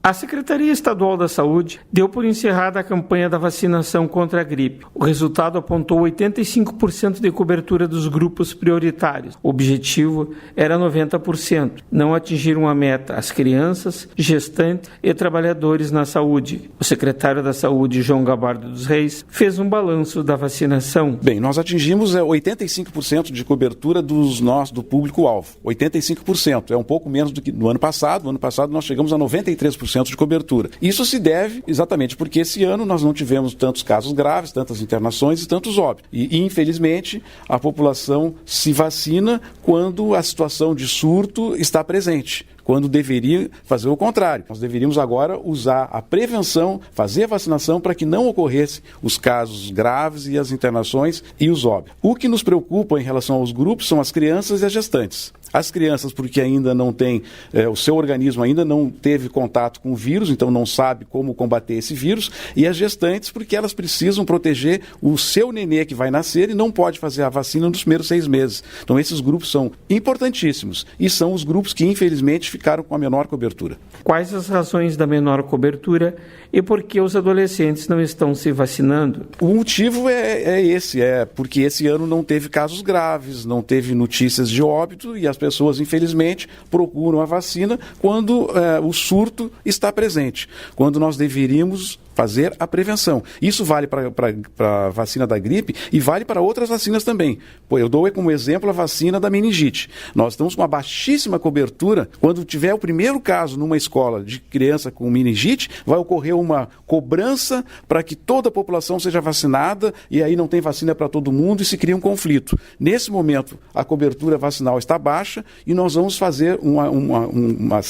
A Secretaria Estadual da Saúde deu por encerrada a campanha da vacinação contra a gripe. O resultado apontou 85% de cobertura dos grupos prioritários. O objetivo era 90%. Não atingiram a meta as crianças, gestantes e trabalhadores na saúde. O secretário da Saúde, João Gabardo dos Reis, fez um balanço da vacinação. Bem, nós atingimos 85% de cobertura do público-alvo. 85%. É um pouco menos do que no ano passado. No ano passado nós chegamos a 93% de cobertura. Isso se deve exatamente porque esse ano nós não tivemos tantos casos graves, tantas internações e tantos óbitos. E infelizmente, a população se vacina quando a situação de surto está presente, quando deveria fazer o contrário. Nós deveríamos agora usar a prevenção, fazer a vacinação para que não ocorressem os casos graves e as internações e os óbitos. O que nos preocupa em relação aos grupos são as crianças e as gestantes. As crianças, porque ainda não tem, o seu organismo ainda não teve contato com o vírus, então não sabe como combater esse vírus, e as gestantes, porque elas precisam proteger o seu nenê que vai nascer e não pode fazer a vacina nos primeiros 6 meses. Então esses grupos são importantíssimos e são os grupos que infelizmente ficaram com a menor cobertura. Quais as razões da menor cobertura e por que os adolescentes não estão se vacinando? O motivo é esse, porque esse ano não teve casos graves, não teve notícias de óbito e as pessoas, infelizmente, procuram a vacina quando o surto está presente, quando nós deveríamos fazer a prevenção. Isso vale para a vacina da gripe e vale para outras vacinas também. Eu dou como exemplo a vacina da meningite. Nós estamos com uma baixíssima cobertura. Quando tiver o primeiro caso numa escola de criança com meningite, vai ocorrer uma cobrança para que toda a população seja vacinada e aí não tem vacina para todo mundo e se cria um conflito. Nesse momento, a cobertura vacinal está baixa e nós vamos fazer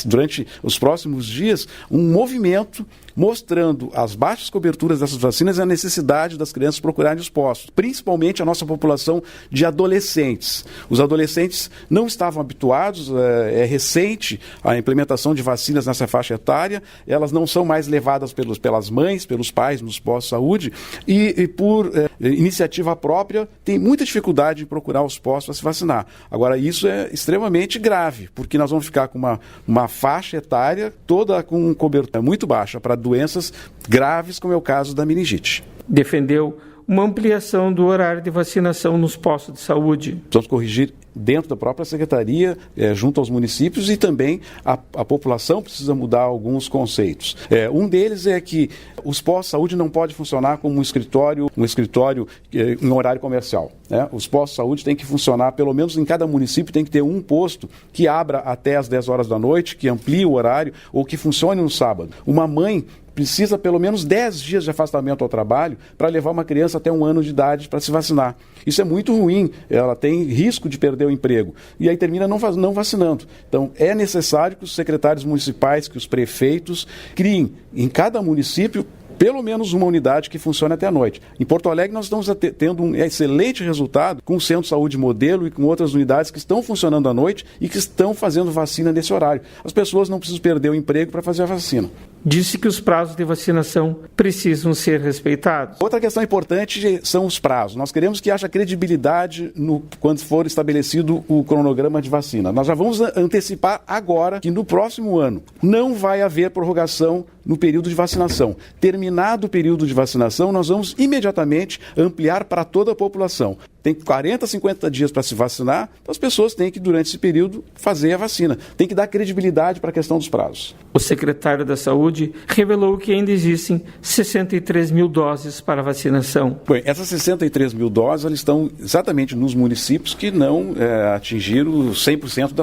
durante os próximos dias um movimento mostrando as baixas coberturas dessas vacinas e a necessidade das crianças procurarem os postos, principalmente a nossa população de adolescentes. Os adolescentes não estavam habituados, é recente a implementação de vacinas nessa faixa etária, elas não são mais levadas pelas mães, pelos pais nos postos de saúde e por iniciativa própria tem muita dificuldade em procurar os postos para se vacinar. Agora, isso é extremamente grave, porque nós vamos ficar com uma faixa etária toda com cobertura muito baixa para doenças graves, como é o caso da meningite. Defendeu uma ampliação do horário de vacinação nos postos de saúde. Precisamos corrigir dentro da própria secretaria, junto aos municípios e também a população precisa mudar alguns conceitos. Um deles é que os postos de saúde não podem funcionar como um escritório em horário comercial. Os postos de saúde têm que funcionar, pelo menos em cada município tem que ter um posto que abra até às 10 horas da noite, que amplie o horário ou que funcione no sábado. Uma mãe precisa pelo menos 10 dias de afastamento ao trabalho para levar uma criança até 1 ano de idade para se vacinar. Isso é muito ruim, ela tem risco de perder o emprego e aí termina não vacinando. Então é necessário que os secretários municipais, que os prefeitos criem em cada município pelo menos uma unidade que funcione até a noite. Em Porto Alegre nós estamos tendo um excelente resultado com o Centro de Saúde Modelo e com outras unidades que estão funcionando à noite e que estão fazendo vacina nesse horário. As pessoas não precisam perder o emprego para fazer a vacina. Disse que os prazos de vacinação precisam ser respeitados. Outra questão importante são os prazos. Nós queremos que haja credibilidade quando for estabelecido o cronograma de vacina. Nós já vamos antecipar agora que no próximo ano não vai haver prorrogação no período de vacinação. Terminado o período de vacinação, nós vamos imediatamente ampliar para toda a população. Tem 40, 50 dias para se vacinar, então as pessoas têm que, durante esse período, fazer a vacina. Tem que dar credibilidade para a questão dos prazos. O secretário da Saúde revelou que ainda existem 63 mil doses para vacinação. Bem, essas 63 mil doses elas estão exatamente nos municípios que não atingiram 100%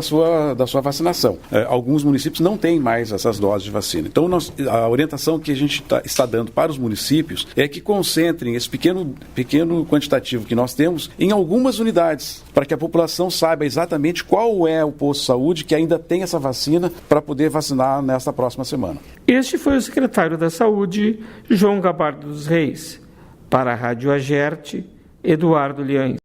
da sua vacinação. Alguns municípios não têm mais essas doses de vacina. Então, a orientação que a gente está dando para os municípios é que concentrem esse pequeno quantitativo que nós temos em algumas unidades, para que a população saiba exatamente qual é o posto de saúde que ainda tem essa vacina para poder vacinar nesta próxima semana. Este foi o secretário da Saúde, João Gabardo dos Reis. Para a Rádio Agerte, Eduardo Liães.